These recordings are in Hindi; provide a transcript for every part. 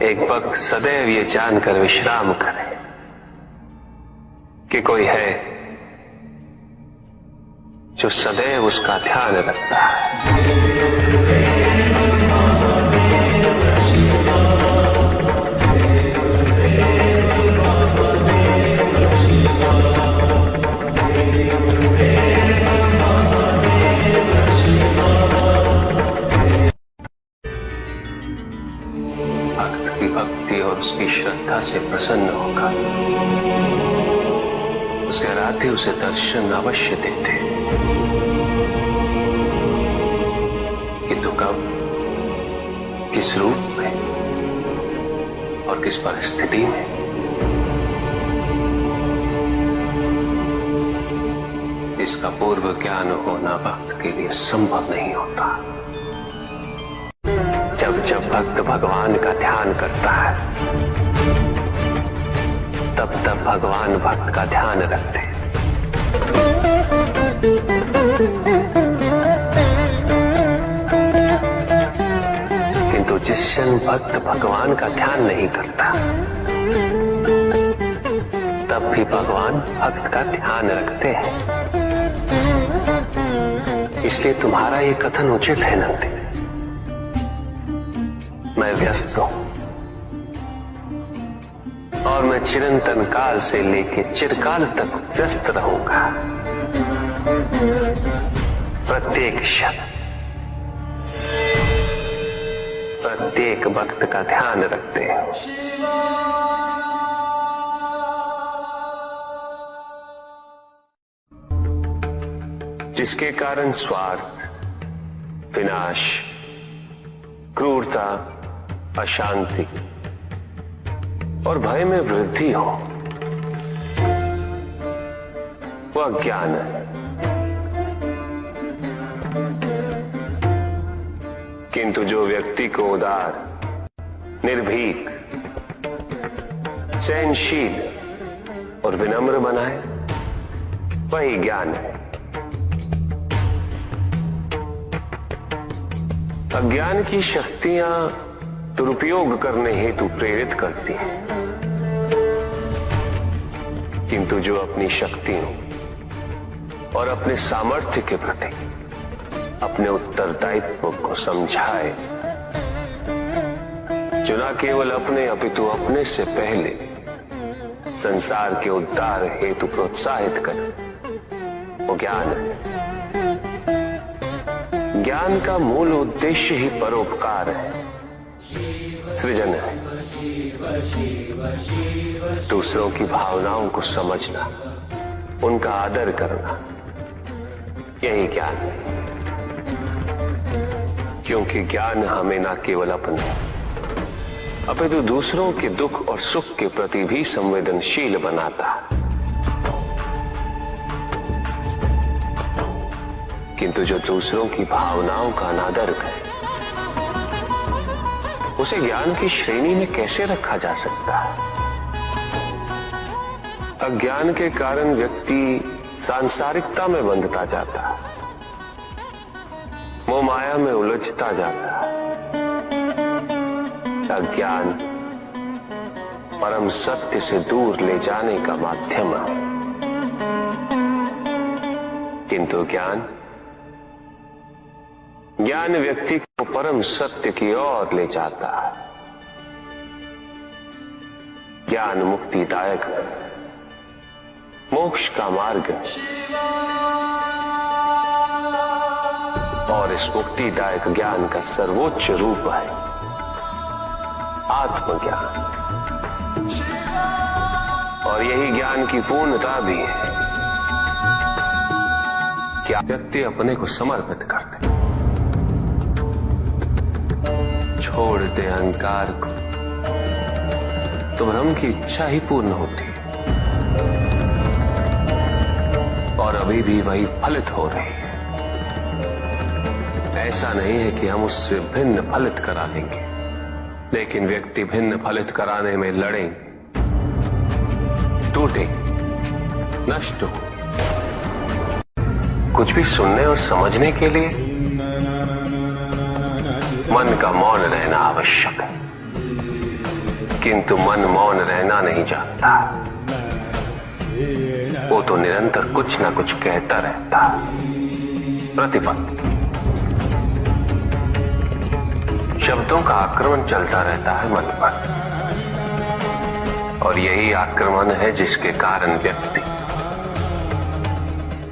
एक भक्त सदैव ये जानकर विश्राम करे कि कोई है जो सदैव उसका ध्यान रखता है। भक्त की भक्ति और उसकी श्रद्धा से प्रसन्न होगा, उसके आराध्य उसे दर्शन अवश्य देते, किंतु कब, किस रूप में और किस परिस्थिति में, इसका पूर्व ज्ञान होना भक्त के लिए संभव नहीं होता। जब जब भक्त भगवान का ध्यान करता है, तब तब भगवान भक्त का ध्यान रखते हैं। किंतु जिस क्षण भक्त भगवान का ध्यान नहीं करता, तब भी भगवान भक्त का ध्यान रखते हैं। इसलिए तुम्हारा ये कथन उचित है नंदी, मैं व्यस्त हूं और मैं चिरंतन काल से लेके चिरकाल तक व्यस्त रहूंगा। प्रत्येक क्षण प्रत्येक भक्त का ध्यान रखते हैं। जिसके कारण स्वार्थ, विनाश, क्रूरता, अशांति और भय में वृद्धि हो, वह ज्ञान है। किंतु जो व्यक्ति को उदार, निर्भीक, सहनशील और विनम्र बनाए, वही ज्ञान है। अज्ञान की शक्तियां दुरुपयोग करने हेतु प्रेरित करती हैं, किंतु जो अपनी शक्तियों और अपने सामर्थ्य के प्रति अपने उत्तरदायित्व को समझाए, जो न केवल अपने अपितु अपने से पहले संसार के उद्धार हेतु प्रोत्साहित करे, वो ज्ञान है। ज्ञान का मूल उद्देश्य ही परोपकार है, सृजन है। दूसरों की भावनाओं को समझना, उनका आदर करना, यही ज्ञान है। क्योंकि ज्ञान हमें न केवल अपने अपितु दूसरों के दुख और सुख के प्रति भी संवेदनशील बनाता है। किंतु जो दूसरों की भावनाओं का अनादर करे, उसे ज्ञान की श्रेणी में कैसे रखा जा सकता है? अज्ञान के कारण व्यक्ति सांसारिकता में बंधता जाता है, मोह माया में उलझता जाता है। अज्ञान परम सत्य से दूर ले जाने का माध्यम है, किंतु ज्ञान व्यक्ति को परम सत्य की ओर ले जाता है। ज्ञान मुक्तिदायक है, मोक्ष का मार्ग है, और इस मुक्तिदायक ज्ञान का सर्वोच्च रूप है आत्मज्ञान। और यही ज्ञान की पूर्णता भी है कि व्यक्ति अपने को समर्पित कर दे, छोड़ दे अहंकार को, तो ब्रह्म की इच्छा ही पूर्ण होती है और अभी भी वही फलित हो रही है। ऐसा नहीं है कि हम उससे भिन्न फलित करा लेंगे, लेकिन व्यक्ति भिन्न फलित कराने में लड़ेंगे, टूटेंगे, नष्ट हो। कुछ भी सुनने और समझने के लिए मन का मौन रहना आवश्यक है, किंतु मन मौन रहना नहीं जानता। वो तो निरंतर कुछ ना कुछ कहता रहता है। प्रतिपल शब्दों का आक्रमण चलता रहता है मन पर, और यही आक्रमण है जिसके कारण व्यक्ति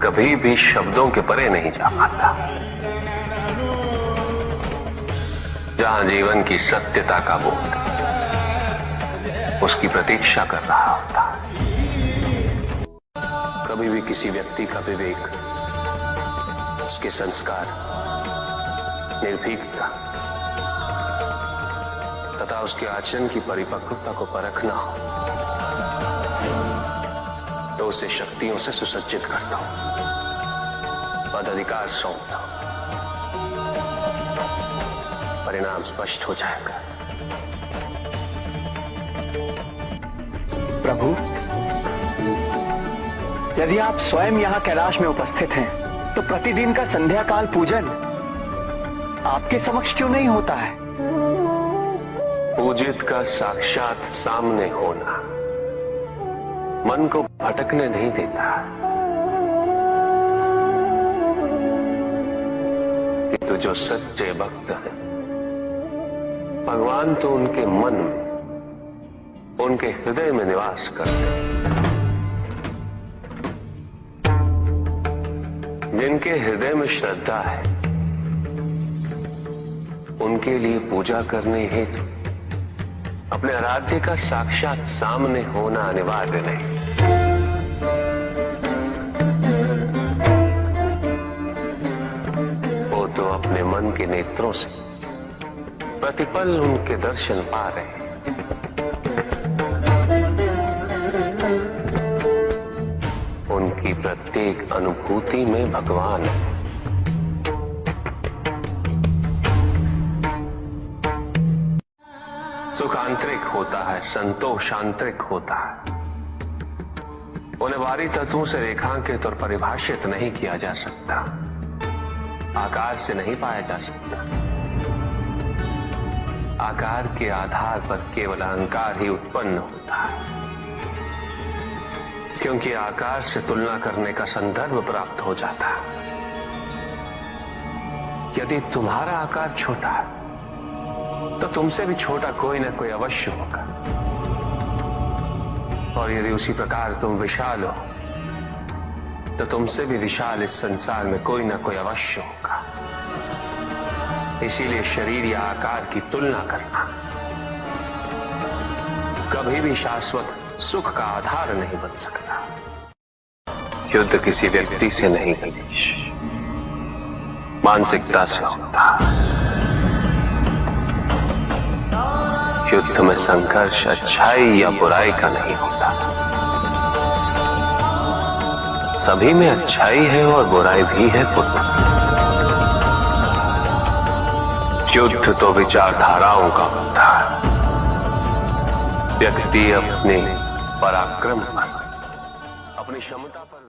कभी भी शब्दों के परे नहीं जा पाता। जहां जीवन की सत्यता का बोध उसकी प्रतीक्षा कर रहा होता। कभी भी किसी व्यक्ति का विवेक, उसके संस्कार, निर्भीकता तथा उसके आचरण की परिपक्वता को परखना हो तो उसे शक्तियों से सुसज्जित करता हूं, पदाधिकार सौंपता हूं, परिणाम स्पष्ट हो जाएगा। प्रभु, यदि आप स्वयं यहाँ कैलाश में उपस्थित हैं, तो प्रतिदिन का संध्या काल पूजन आपके समक्ष क्यों नहीं होता है? पूजित का साक्षात सामने होना मन को भटकने नहीं देता, किंतु जो सच्चे भक्त हैं, भगवान तो उनके मन में, उनके हृदय में निवास करते हैं। जिनके हृदय में श्रद्धा है, उनके लिए पूजा करने हेतु अपने आराध्य का साक्षात सामने होना अनिवार्य नहीं। वो तो अपने मन के नेत्रों से प्रतिपल उनके दर्शन पा रहे हैं। उनकी प्रत्येक अनुभूति में भगवान है। सुख आंतरिक होता है, संतोष आंतरिक होता है। उन्हें बाहरी तत्वों से रेखांकित और परिभाषित नहीं किया जा सकता, आकार से नहीं पाया जा सकता। आकार के आधार पर केवल अहंकार ही उत्पन्न होता है, क्योंकि आकार से तुलना करने का संदर्भ प्राप्त हो जाता है। यदि तुम्हारा आकार छोटा है तो तुमसे भी छोटा कोई ना कोई अवश्य होगा, और यदि उसी प्रकार तुम विशाल हो तो तुमसे भी विशाल इस संसार में कोई ना कोई अवश्य होगा। इसीलिए शरीर या आकार की तुलना करना कभी भी शाश्वत सुख का आधार नहीं बन सकता। युद्ध किसी व्यक्ति से नहीं गणेश, मानसिकता से होता। युद्ध में संघर्ष अच्छाई या बुराई का नहीं होता, सभी में अच्छाई है और बुराई भी है पुत्र। युद्ध तो विचारधाराओं का होता है। व्यक्ति अपने पराक्रम पर, अपनी क्षमता पर